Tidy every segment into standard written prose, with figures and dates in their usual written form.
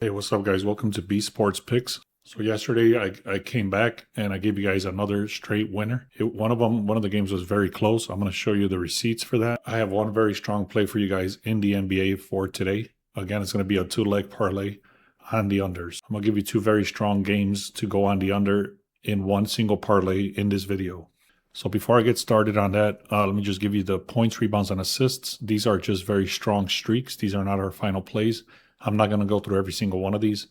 Hey, what's up, guys? Welcome to B Sports Picks. So yesterday I came back and I gave you guys another straight winner. One of the games was very close. I'm going to show you the receipts for that. I have one very strong play for you guys in the NBA for today. Again, it's going to be a 2-leg parlay on the unders. I'm going to give you two very strong games to go on the under in one single parlay in this video. So before I get started on that, let me just give you the points, rebounds, and assists. These are just very strong streaks. These are not our final plays. I'm not going to go through every single one of these.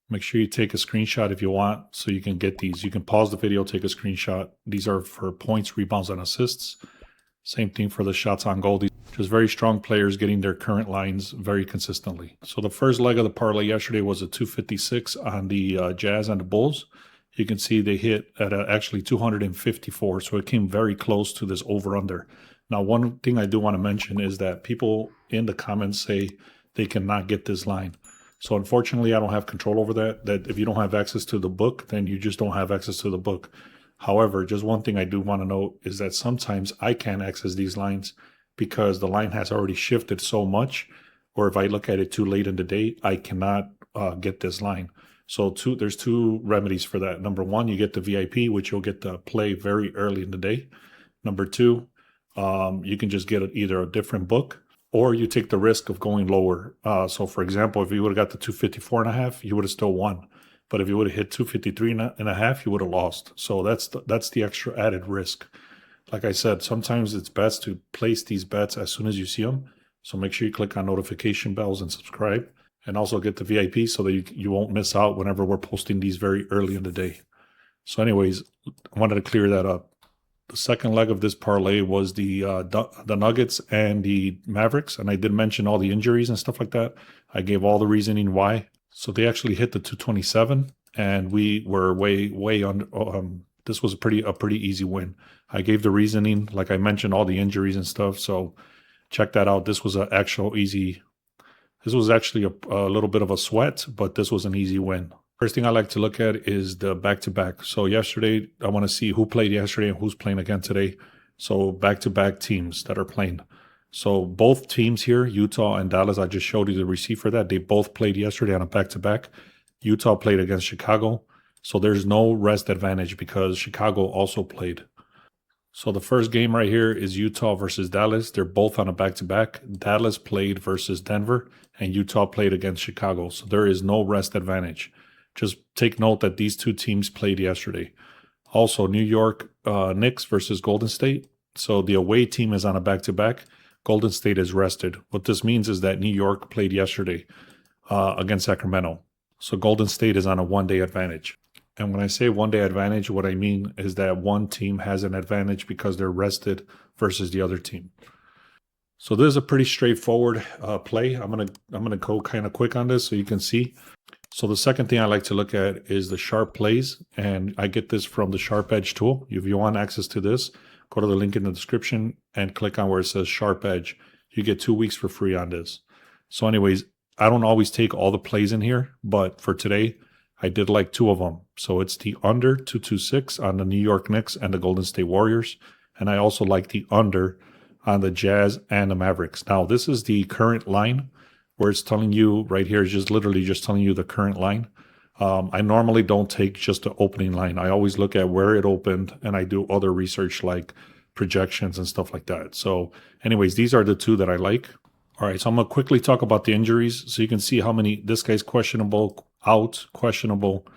Make sure you take a screenshot if you want so you can get these. You can pause the video, take a screenshot. These are for points, rebounds, and assists. Same thing for the shots on goal. These are just very strong players getting their current lines very consistently. So the first leg of the parlay yesterday was a 256 on the Jazz and the Bulls. You can see they hit at actually 254, so it came very close to this over-under. Now, one thing I do want to mention is that people in the comments say they cannot get this line. So unfortunately, I don't have control over that. That if you don't have access to the book, then you just don't have access to the book. However, just one thing I do want to note is that sometimes I can't access these lines because the line has already shifted so much, or if I look at it too late in the day, I cannot get this line. So there's two remedies for that. Number one, you get the VIP, which you'll get to play very early in the day. Number two, you can just get either a different book or you take the risk of going lower. So for example, if you would have got the 254.5, you would have still won. But if you would have hit 253.5, you would have lost. So that's the extra added risk. Like I said, sometimes it's best to place these bets as soon as you see them. So make sure you click on notification bells and subscribe. And also get the VIP so that you won't miss out whenever we're posting these very early in the day. So anyways, I wanted to clear that up. The second leg of this parlay was the Nuggets and the Mavericks. And I did mention all the injuries and stuff like that. I gave all the reasoning why. So they actually hit the 227 and we were way under. This was a pretty easy win. I gave the reasoning, like I mentioned, all the injuries and stuff. So check that out. This was an actual easy. This was actually a little bit of a sweat, but this was an easy win. First thing I like to look at is the back-to-back. So yesterday, I want to see who played yesterday and who's playing again today. So back-to-back teams that are playing. So both teams here, Utah and Dallas, I just showed you the receipt for that. They both played yesterday on a back-to-back. Utah played against Chicago. So there's no rest advantage because Chicago also played. So the first game right here is Utah versus Dallas. They're both on a back-to-back. Dallas played versus Denver, and Utah played against Chicago. So there is no rest advantage. Just take note that these two teams played yesterday. Also, New York Knicks versus Golden State. So the away team is on a back-to-back. Golden State is rested. What this means is that New York played yesterday against Sacramento. So Golden State is on a one-day advantage. And when I say one-day advantage, what I mean is that one team has an advantage because they're rested versus the other team. So this is a pretty straightforward play. I'm gonna go kind of quick on this so you can see. So the second thing I like to look at is the sharp plays, and I get this from the Sharp Edge tool. If you want access to this, go to the link in the description and click on where it says Sharp Edge. You get 2 weeks for free on this. So anyways, I don't always take all the plays in here, but for today, I did like two of them. So it's the under 226 on the New York Knicks and the Golden State Warriors. And I also like the under on the Jazz and the Mavericks. Now, this is the current line where it's telling you right here is just literally just telling you the current line. I normally don't take just the opening line. I always look at where it opened and I do other research like projections and stuff like that. So anyways, these are the two that I like. All right, so I'm going to quickly talk about the injuries so you can see how many. This guy's questionable, out, questionable.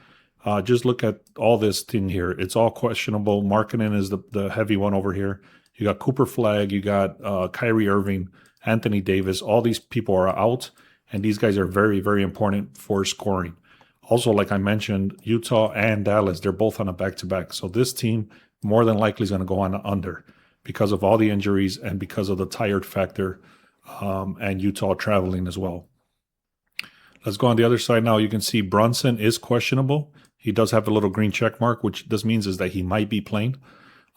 Just look at all this thing here. It's all questionable. Markkanen is the heavy one over here. You got Cooper Flag, you got Kyrie Irving, Anthony Davis. All these people are out, and these guys are very, very important for scoring. Also, like I mentioned, Utah and Dallas, they're both on a back-to-back. So this team more than likely is going to go on under because of all the injuries and because of the tired factor. And Utah traveling as well. Let's go on the other side now. You can see Brunson is questionable. He does have a little green check mark, which this means is that he might be playing.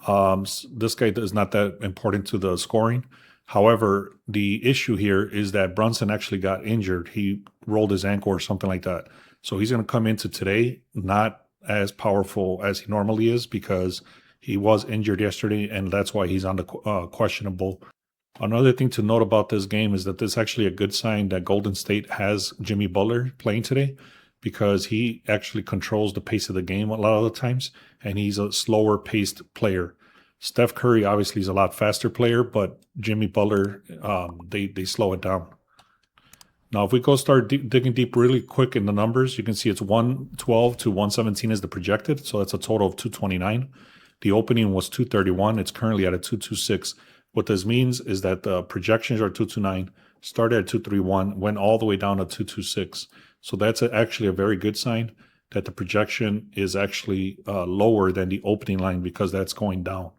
This guy is not that important to the scoring. However, the issue here is that Brunson actually got injured. He rolled his ankle or something like that. So he's going to come into today not as powerful as he normally is because he was injured yesterday, and that's why he's on the questionable Another thing to note about this game is that this is actually a good sign that Golden State has Jimmy Butler playing today, because he actually controls the pace of the game a lot of the times, and he's a slower paced player. Steph Curry obviously is a lot faster player, but Jimmy Butler, they slow it down. Now, if we go start digging deep really quick in the numbers, you can see it's 112 to 117 is the projected. So that's a total of 229. The opening was 231. It's currently at a 226. What this means is that the projections are 229, started at 231, went all the way down to 226. So that's actually a very good sign that the projection is actually lower than the opening line, because that's going down.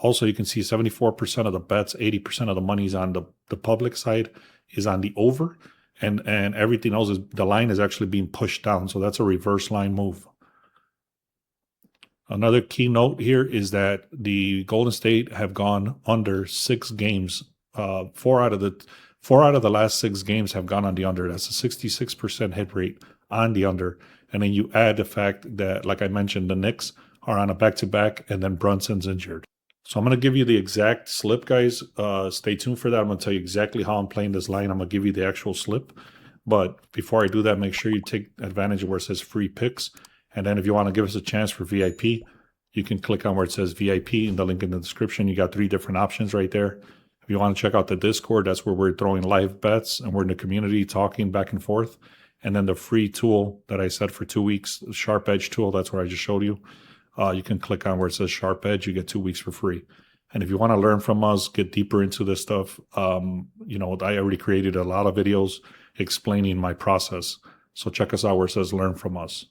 Also, you can see 74% of the bets, 80% of the money's on the public side is on the over. And everything else, the line is actually being pushed down. So that's a reverse line move. Another key note here is that the Golden State have gone under 6 games. Four out of the last 6 games have gone on the under. That's a 66% hit rate on the under. And then you add the fact that, like I mentioned, the Knicks are on a back-to-back, and then Brunson's injured. So I'm going to give you the exact slip, guys. Stay tuned for that. I'm going to tell you exactly how I'm playing this line. I'm going to give you the actual slip. But before I do that, make sure you take advantage of where it says free picks. And then if you want to give us a chance for VIP, you can click on where it says VIP in the link in the description. You got 3 different options right there. If you want to check out the Discord, that's where we're throwing live bets and we're in the community talking back and forth. And then the free tool that I said for 2 weeks, the Sharp Edge tool, that's what I just showed you. You can click on where it says Sharp Edge. You get 2 weeks for free. And if you want to learn from us, get deeper into this stuff, I already created a lot of videos explaining my process. So check us out where it says Learn from Us.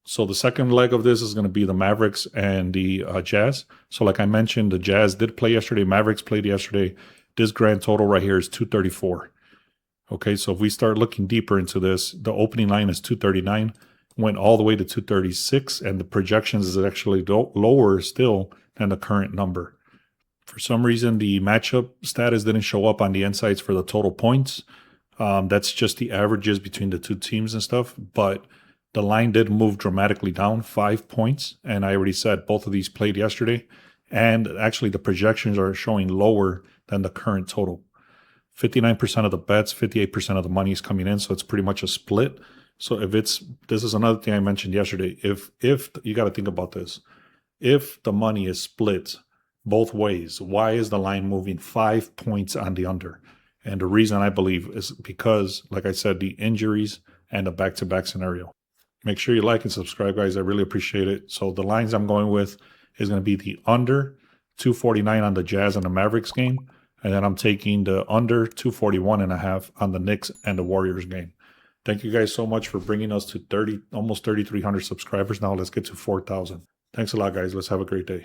So the second leg of this is going to be the Mavericks and the Jazz. So like I mentioned, the Jazz did play yesterday. Mavericks played yesterday. This grand total right here is 234. Okay, so if we start looking deeper into this, the opening line is 239. Went all the way to 236, and the projections is actually lower still than the current number. For some reason, the matchup status didn't show up on the insights for the total points. That's just the averages between the two teams and stuff, but the line did move dramatically down 5 points, and I already said both of these played yesterday, and actually the projections are showing lower than the current total. 59% of the bets, 58% of the money is coming in, so it's pretty much a split. So this is another thing I mentioned yesterday. If you got to think about this, if the money is split both ways, why is the line moving 5 points on the under? And the reason I believe is because, like I said, the injuries and the back-to-back scenario. Make sure you like and subscribe, guys. I really appreciate it. So the lines I'm going with is going to be the under 249 on the Jazz and the Mavericks game, and then I'm taking the under 241.5 on the Knicks and the Warriors game. Thank you guys so much for bringing us to almost 3,300 subscribers. Now let's get to 4,000. Thanks a lot, guys. Let's have a great day.